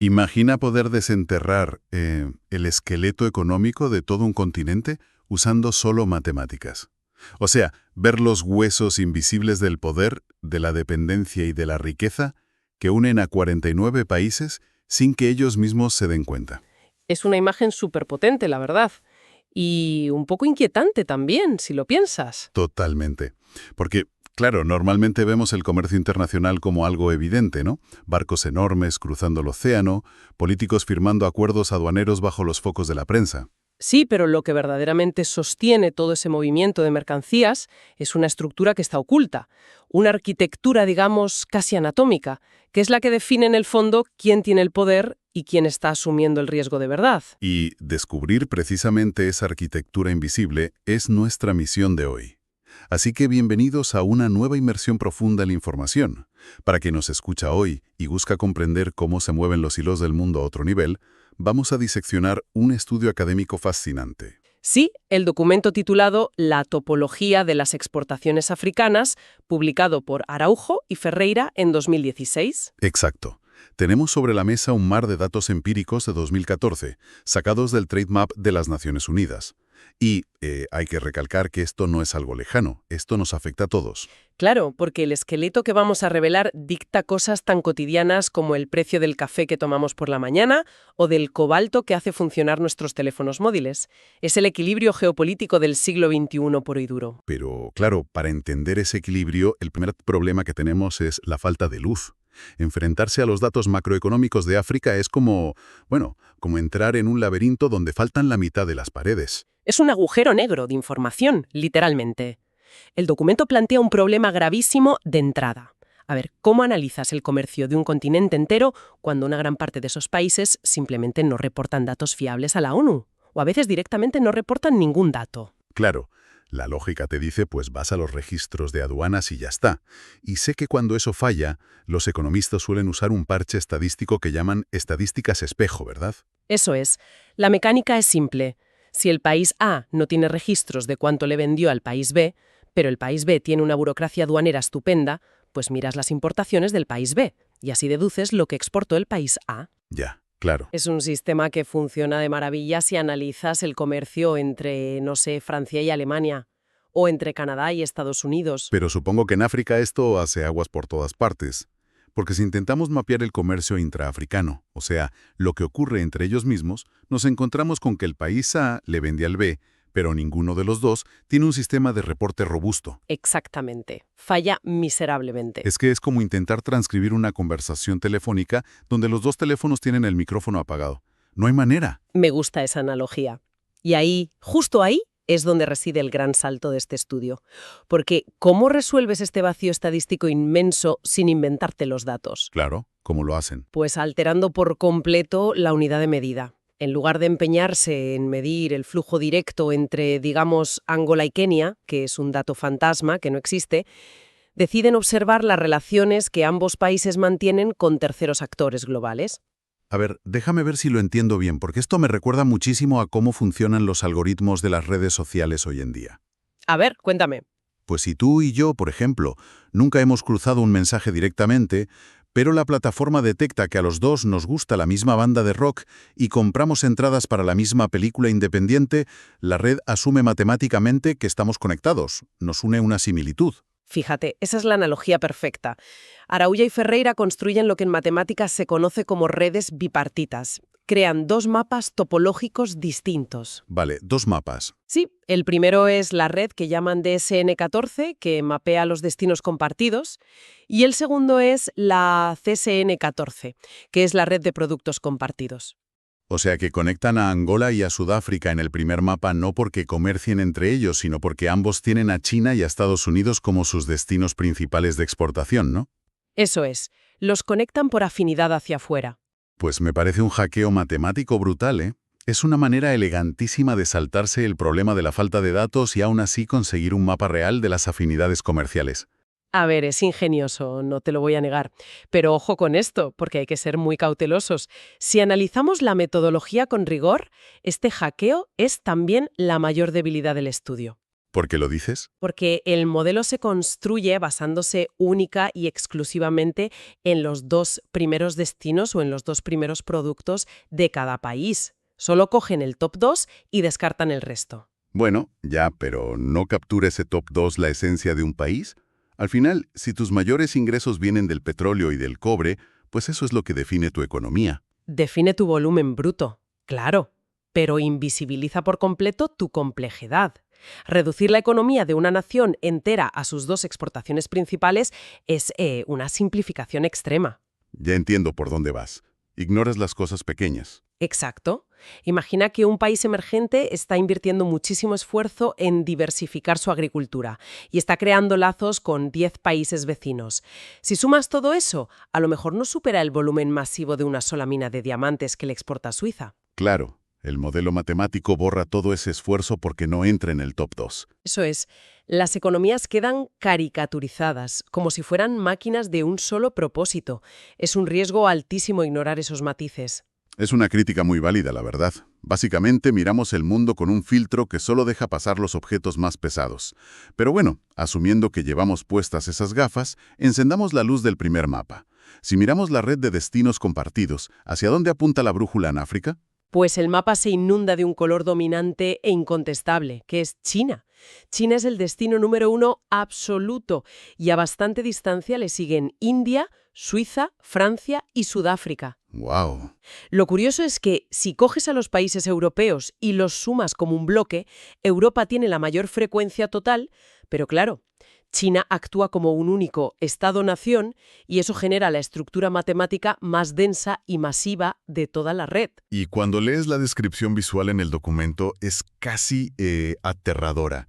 Imagina poder desenterrar el esqueleto económico de todo un continente usando solo matemáticas. O sea, ver los huesos invisibles del poder, de la dependencia y de la riqueza que unen a 49 países sin que ellos mismos se den cuenta. Es una imagen súper potente, la verdad. Y un poco inquietante también, si lo piensas. Totalmente. Porque, claro, normalmente vemos el comercio internacional como algo evidente, ¿no? Barcos enormes cruzando el océano, políticos firmando acuerdos aduaneros bajo los focos de la prensa. Sí, pero lo que verdaderamente sostiene todo ese movimiento de mercancías es una estructura que está oculta, una arquitectura, digamos, casi anatómica, que es la que define en el fondo quién tiene el poder y quién está asumiendo el riesgo de verdad. Y descubrir precisamente esa arquitectura invisible es nuestra misión de hoy. Así que bienvenidos a una nueva inmersión profunda en la información. Para quien nos escucha hoy y busca comprender cómo se mueven los hilos del mundo a otro nivel, vamos a diseccionar un estudio académico fascinante. Sí, el documento titulado La topología de las exportaciones africanas, publicado por Araujo y Ferreira en 2016. Exacto. Tenemos sobre la mesa un mar de datos empíricos de 2014, sacados del Trade Map de las Naciones Unidas. Y hay que recalcar que esto no es algo lejano, esto nos afecta a todos. Claro, porque el esqueleto que vamos a revelar dicta cosas tan cotidianas como el precio del café que tomamos por la mañana o del cobalto que hace funcionar nuestros teléfonos móviles. Es el equilibrio geopolítico del siglo XXI puro y duro. Pero, claro, para entender ese equilibrio, el primer problema que tenemos es la falta de luz. Enfrentarse a los datos macroeconómicos de África es como entrar en un laberinto donde faltan la mitad de las paredes. Es un agujero negro de información, literalmente. El documento plantea un problema gravísimo de entrada. A ver, ¿cómo analizas el comercio de un continente entero cuando una gran parte de esos países simplemente no reportan datos fiables a la ONU? O a veces directamente no reportan ningún dato. Claro, la lógica te dice pues vas a los registros de aduanas y ya está. Y sé que cuando eso falla, los economistas suelen usar un parche estadístico que llaman estadísticas espejo, ¿verdad? Eso es. La mecánica es simple. Si el país A no tiene registros de cuánto le vendió al país B, pero el país B tiene una burocracia aduanera estupenda, pues miras las importaciones del país B y así deduces lo que exportó el país A. Ya, claro. Es un sistema que funciona de maravilla si analizas el comercio entre, no sé, Francia y Alemania, o entre Canadá y Estados Unidos. Pero supongo que en África esto hace aguas por todas partes. Porque si intentamos mapear el comercio intraafricano, o sea, lo que ocurre entre ellos mismos, nos encontramos con que el país A le vende al B, pero ninguno de los dos tiene un sistema de reporte robusto. Exactamente. Falla miserablemente. Es que es como intentar transcribir una conversación telefónica donde los dos teléfonos tienen el micrófono apagado. No hay manera. Me gusta esa analogía. Y ahí, justo ahí, es donde reside el gran salto de este estudio. Porque, ¿cómo resuelves este vacío estadístico inmenso sin inventarte los datos? Claro, ¿cómo lo hacen? Pues alterando por completo la unidad de medida. En lugar de empeñarse en medir el flujo directo entre, digamos, Angola y Kenia, que es un dato fantasma que no existe, deciden observar las relaciones que ambos países mantienen con terceros actores globales. A ver, déjame ver si lo entiendo bien, porque esto me recuerda muchísimo a cómo funcionan los algoritmos de las redes sociales hoy en día. A ver, cuéntame. Pues si tú y yo, por ejemplo, nunca hemos cruzado un mensaje directamente, pero la plataforma detecta que a los dos nos gusta la misma banda de rock y compramos entradas para la misma película independiente, la red asume matemáticamente que estamos conectados. Nos une una similitud. Fíjate, esa es la analogía perfecta. Araujo y Ferreira construyen lo que en matemáticas se conoce como redes bipartitas. Crean dos mapas topológicos distintos. Vale, dos mapas. Sí, el primero es la red que llaman DSN14, que mapea los destinos compartidos, y el segundo es la CSN14, que es la red de productos compartidos. O sea que conectan a Angola y a Sudáfrica en el primer mapa no porque comercien entre ellos, sino porque ambos tienen a China y a Estados Unidos como sus destinos principales de exportación, ¿no? Eso es, los conectan por afinidad hacia afuera. Pues me parece un hackeo matemático brutal, ¿eh? Es una manera elegantísima de saltarse el problema de la falta de datos y aún así conseguir un mapa real de las afinidades comerciales. A ver, es ingenioso, no te lo voy a negar. Pero ojo con esto, porque hay que ser muy cautelosos. Si analizamos la metodología con rigor, este hackeo es también la mayor debilidad del estudio. ¿Por qué lo dices? Porque el modelo se construye basándose única y exclusivamente en los dos primeros destinos o en los dos primeros productos de cada país. Solo cogen el top 2 y descartan el resto. Bueno, ya, pero ¿no captura ese top 2 la esencia de un país? Al final, si tus mayores ingresos vienen del petróleo y del cobre, pues eso es lo que define tu economía. Define tu volumen bruto, claro, pero invisibiliza por completo tu complejidad. Reducir la economía de una nación entera a sus dos exportaciones principales es una simplificación extrema. Ya entiendo por dónde vas. Ignoras las cosas pequeñas. Exacto. Imagina que un país emergente está invirtiendo muchísimo esfuerzo en diversificar su agricultura y está creando lazos con 10 países vecinos. Si sumas todo eso, a lo mejor no supera el volumen masivo de una sola mina de diamantes que le exporta a Suiza. Claro, el modelo matemático borra todo ese esfuerzo porque no entra en el top 2. Eso es, las economías quedan caricaturizadas, como si fueran máquinas de un solo propósito. Es un riesgo altísimo ignorar esos matices. Es una crítica muy válida, la verdad. Básicamente miramos el mundo con un filtro que solo deja pasar los objetos más pesados. Pero bueno, asumiendo que llevamos puestas esas gafas, encendamos la luz del primer mapa. Si miramos la red de destinos compartidos, ¿hacia dónde apunta la brújula en África? Pues el mapa se inunda de un color dominante e incontestable, que es China. China es el destino número 1 absoluto y a bastante distancia le siguen India, Suiza, Francia y Sudáfrica. ¡Wow! Lo curioso es que si coges a los países europeos y los sumas como un bloque, Europa tiene la mayor frecuencia total, pero claro, China actúa como un único Estado-nación y eso genera la estructura matemática más densa y masiva de toda la red. Y cuando lees la descripción visual en el documento, es casi aterradora.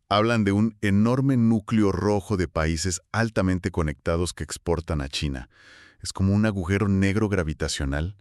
Hablan de un enorme núcleo rojo de países altamente conectados que exportan a China. Es como un agujero negro gravitacional.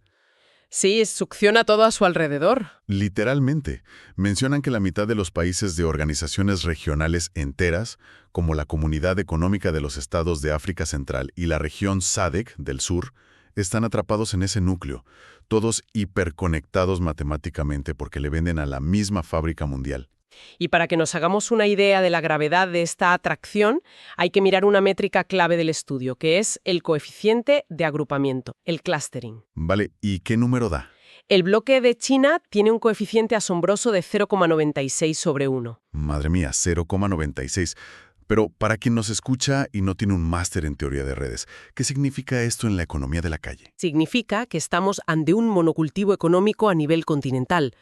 Sí, succiona todo a su alrededor. Literalmente, mencionan que la mitad de los países de organizaciones regionales enteras, como la Comunidad Económica de los Estados de África Central y la región SADC del sur, están atrapados en ese núcleo, todos hiperconectados matemáticamente porque le venden a la misma fábrica mundial. Y para que nos hagamos una idea de la gravedad de esta atracción, hay que mirar una métrica clave del estudio, que es el coeficiente de agrupamiento, el clustering. Vale, ¿y qué número da? El bloque de China tiene un coeficiente asombroso de 0,96 sobre 1. Madre mía, 0,96. Pero para quien nos escucha y no tiene un máster en teoría de redes, ¿qué significa esto en la economía de la calle? Significa que estamos ante un monocultivo económico a nivel continental.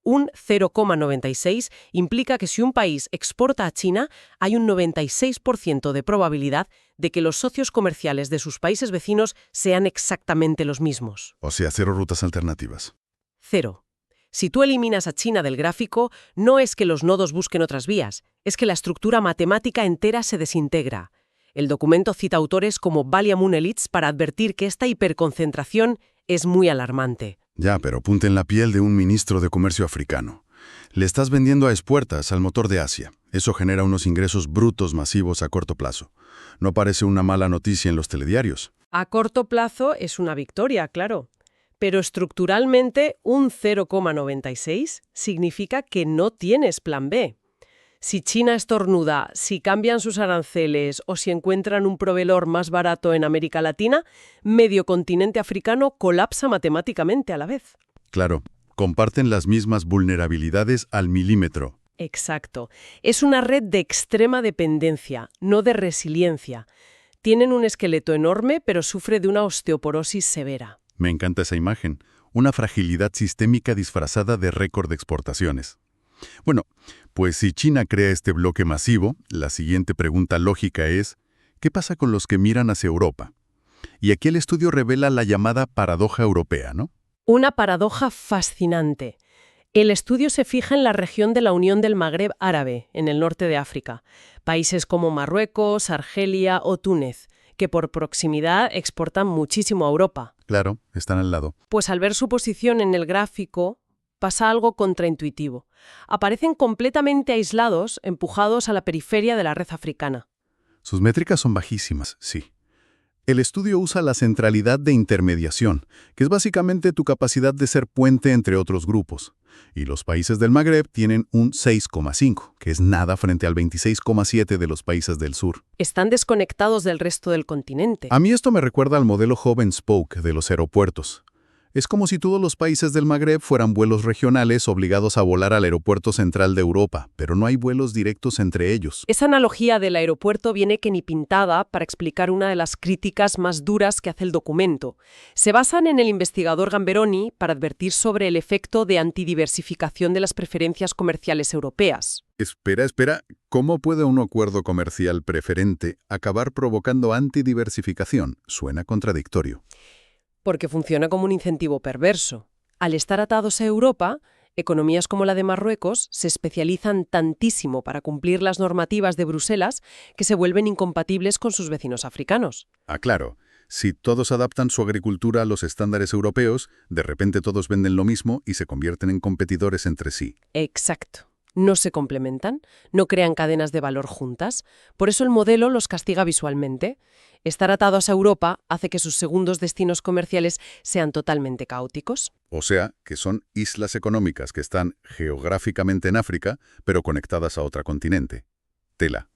Un 0,96 implica que si un país exporta a China, hay un 96% de probabilidad de que los socios comerciales de sus países vecinos sean exactamente los mismos. O sea, 0 rutas alternativas. 0. Si tú eliminas a China del gráfico, no es que los nodos busquen otras vías, es que la estructura matemática entera se desintegra. El documento cita autores como Valia Munelitz para advertir que esta hiperconcentración es muy alarmante. Ya, pero ponte en la piel de un ministro de comercio africano. Le estás vendiendo a expuertas al motor de Asia. Eso genera unos ingresos brutos masivos a corto plazo. No parece una mala noticia en los telediarios. A corto plazo es una victoria, claro. Pero estructuralmente un 0,96 significa que no tienes plan B. Si China estornuda, si cambian sus aranceles o si encuentran un proveedor más barato en América Latina, medio continente africano colapsa matemáticamente a la vez. Claro, comparten las mismas vulnerabilidades al milímetro. Exacto. Es una red de extrema dependencia, no de resiliencia. Tienen un esqueleto enorme, pero sufre de una osteoporosis severa. Me encanta esa imagen. Una fragilidad sistémica disfrazada de récord de exportaciones. Bueno, pues si China crea este bloque masivo, la siguiente pregunta lógica es, ¿qué pasa con los que miran hacia Europa? Y aquí el estudio revela la llamada paradoja europea, ¿no? Una paradoja fascinante. El estudio se fija en la región de la Unión del Magreb Árabe, en el norte de África, países como Marruecos, Argelia o Túnez, que por proximidad exportan muchísimo a Europa. Claro, están al lado. Pues al ver su posición en el gráfico, pasa algo contraintuitivo. Aparecen completamente aislados, empujados a la periferia de la red africana. Sus métricas son bajísimas, sí. El estudio usa la centralidad de intermediación, que es básicamente tu capacidad de ser puente entre otros grupos. Y los países del Magreb tienen un 6,5, que es nada frente al 26,7 de los países del sur. Están desconectados del resto del continente. A mí esto me recuerda al modelo Hub and Spoke de los aeropuertos. Es como si todos los países del Magreb fueran vuelos regionales obligados a volar al aeropuerto central de Europa, pero no hay vuelos directos entre ellos. Esa analogía del aeropuerto viene que ni pintada para explicar una de las críticas más duras que hace el documento. Se basan en el investigador Gamberoni para advertir sobre el efecto de antidiversificación de las preferencias comerciales europeas. Espera, ¿cómo puede un acuerdo comercial preferente acabar provocando antidiversificación? Suena contradictorio. Porque funciona como un incentivo perverso. Al estar atados a Europa, economías como la de Marruecos se especializan tantísimo para cumplir las normativas de Bruselas que se vuelven incompatibles con sus vecinos africanos. Ah, claro. Si todos adaptan su agricultura a los estándares europeos, de repente todos venden lo mismo y se convierten en competidores entre sí. Exacto. No se complementan, no crean cadenas de valor juntas. Por eso el modelo los castiga visualmente. Estar atados a Europa hace que sus segundos destinos comerciales sean totalmente caóticos. O sea, que son islas económicas que están geográficamente en África, pero conectadas a otro continente. Tela.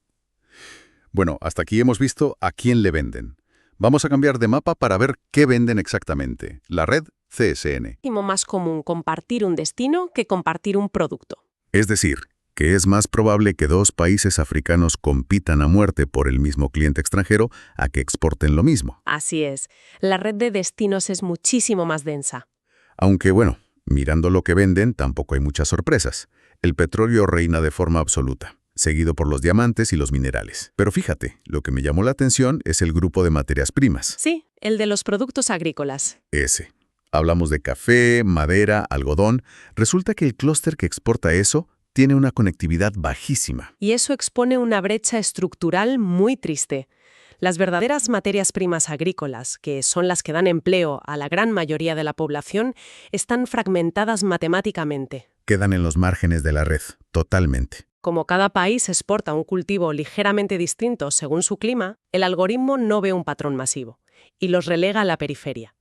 Bueno, hasta aquí hemos visto a quién le venden. Vamos a cambiar de mapa para ver qué venden exactamente. La red CSN. Es más común compartir un destino que compartir un producto. Es decir, que es más probable que dos países africanos compitan a muerte por el mismo cliente extranjero a que exporten lo mismo. Así es. La red de destinos es muchísimo más densa. Aunque bueno, mirando lo que venden, tampoco hay muchas sorpresas. El petróleo reina de forma absoluta, seguido por los diamantes y los minerales. Pero fíjate, lo que me llamó la atención es el grupo de materias primas. Sí, el de los productos agrícolas. Ese. Hablamos de café, madera, algodón. Resulta que el clúster que exporta eso tiene una conectividad bajísima. Y eso expone una brecha estructural muy triste. Las verdaderas materias primas agrícolas, que son las que dan empleo a la gran mayoría de la población, están fragmentadas matemáticamente. Quedan en los márgenes de la red, totalmente. Como cada país exporta un cultivo ligeramente distinto según su clima, el algoritmo no ve un patrón masivo y los relega a la periferia.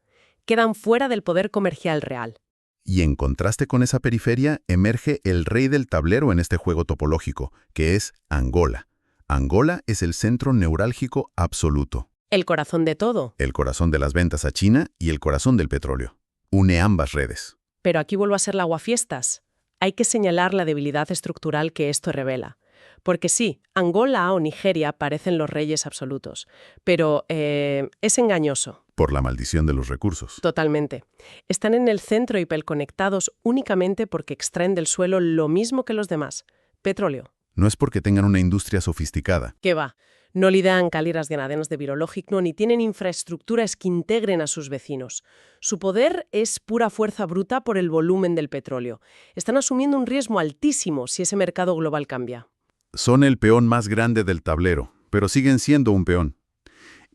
Quedan fuera del poder comercial real. Y en contraste con esa periferia, emerge el rey del tablero en este juego topológico, que es Angola. Angola es el centro neurálgico absoluto. El corazón de todo. El corazón de las ventas a China y el corazón del petróleo. Une ambas redes. Pero aquí vuelvo a ser la aguafiestas. Hay que señalar la debilidad estructural que esto revela. Porque sí, Angola o Nigeria parecen los reyes absolutos, pero es engañoso. Por la maldición de los recursos. Totalmente. Están en el centro hiperconectados únicamente porque extraen del suelo lo mismo que los demás, petróleo. No es porque tengan una industria sofisticada. ¿Qué va? No lideran caleras ganaderas de virológico ni tienen infraestructuras que integren a sus vecinos. Su poder es pura fuerza bruta por el volumen del petróleo. Están asumiendo un riesgo altísimo si ese mercado global cambia. Son el peón más grande del tablero, pero siguen siendo un peón.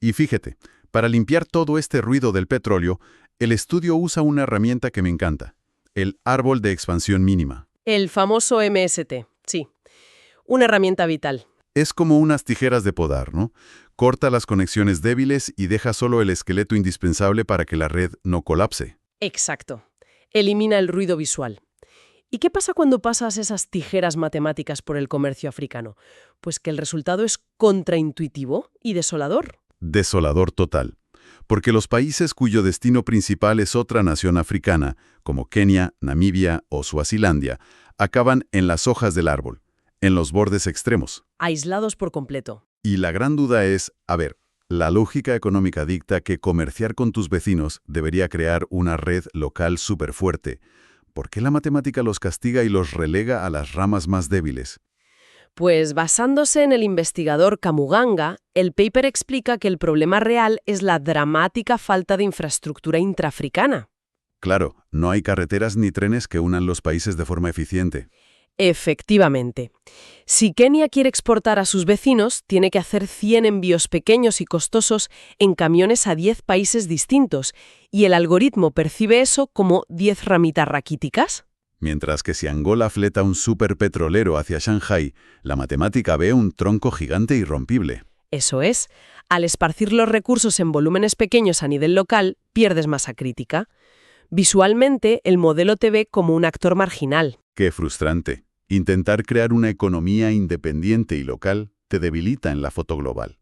Y fíjate, para limpiar todo este ruido del petróleo, el estudio usa una herramienta que me encanta, el árbol de expansión mínima. El famoso MST, sí. Una herramienta vital. Es como unas tijeras de podar, ¿no? Corta las conexiones débiles y deja solo el esqueleto indispensable para que la red no colapse. Exacto. Elimina el ruido visual. ¿Y qué pasa cuando pasas esas tijeras matemáticas por el comercio africano? Pues que el resultado es contraintuitivo y desolador. Desolador total. Porque los países cuyo destino principal es otra nación africana, como Kenia, Namibia o Suazilandia, acaban en las hojas del árbol, en los bordes extremos. Aislados por completo. Y la gran duda es, la lógica económica dicta que comerciar con tus vecinos debería crear una red local súper fuerte. ¿Por qué la matemática los castiga y los relega a las ramas más débiles? Pues basándose en el investigador Kamuganga, el paper explica que el problema real es la dramática falta de infraestructura intraafricana. Claro, no hay carreteras ni trenes que unan los países de forma eficiente. Efectivamente. Si Kenia quiere exportar a sus vecinos, tiene que hacer 100 envíos pequeños y costosos en camiones a 10 países distintos, y el algoritmo percibe eso como 10 ramitas raquíticas. Mientras que si Angola fleta un superpetrolero hacia Shanghái, la matemática ve un tronco gigante irrompible. Eso es, al esparcir los recursos en volúmenes pequeños a nivel local, pierdes masa crítica. Visualmente, el modelo te ve como un actor marginal. Qué frustrante. Intentar crear una economía independiente y local te debilita en la foto global.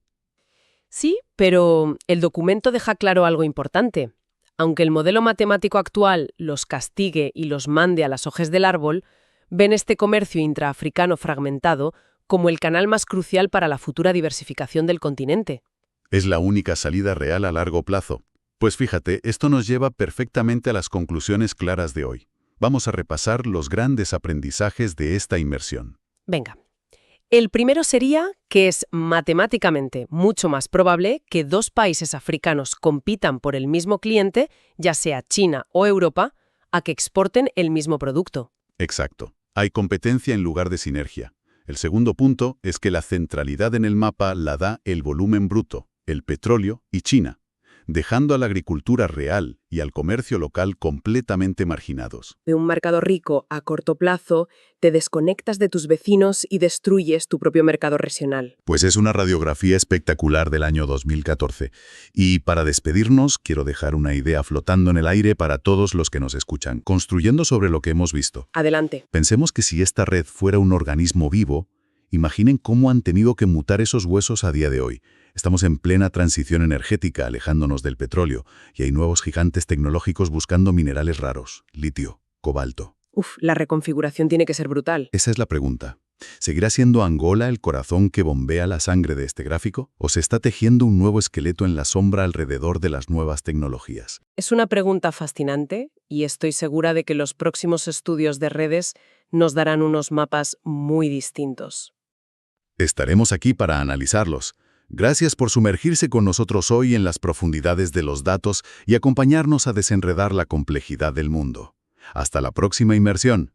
Sí, pero el documento deja claro algo importante. Aunque el modelo matemático actual los castigue y los mande a las hojas del árbol, ven este comercio intraafricano fragmentado como el canal más crucial para la futura diversificación del continente. Es la única salida real a largo plazo. Pues fíjate, esto nos lleva perfectamente a las conclusiones claras de hoy. Vamos a repasar los grandes aprendizajes de esta inmersión. Venga. El primero sería que es matemáticamente mucho más probable que dos países africanos compitan por el mismo cliente, ya sea China o Europa, a que exporten el mismo producto. Exacto. Hay competencia en lugar de sinergia. El segundo punto es que la centralidad en el mapa la da el volumen bruto, el petróleo y China, dejando a la agricultura real y al comercio local completamente marginados. De un mercado rico a corto plazo, te desconectas de tus vecinos y destruyes tu propio mercado regional. Pues es una radiografía espectacular del año 2014. Y para despedirnos, quiero dejar una idea flotando en el aire para todos los que nos escuchan, construyendo sobre lo que hemos visto. Adelante. Pensemos que si esta red fuera un organismo vivo, imaginen cómo han tenido que mutar esos huesos a día de hoy. Estamos en plena transición energética, alejándonos del petróleo, y hay nuevos gigantes tecnológicos buscando minerales raros, litio, cobalto. La reconfiguración tiene que ser brutal. Esa es la pregunta. ¿Seguirá siendo Angola el corazón que bombea la sangre de este gráfico? ¿O se está tejiendo un nuevo esqueleto en la sombra alrededor de las nuevas tecnologías? Es una pregunta fascinante y estoy segura de que los próximos estudios de redes nos darán unos mapas muy distintos. Estaremos aquí para analizarlos. Gracias por sumergirse con nosotros hoy en las profundidades de los datos y acompañarnos a desenredar la complejidad del mundo. Hasta la próxima inmersión.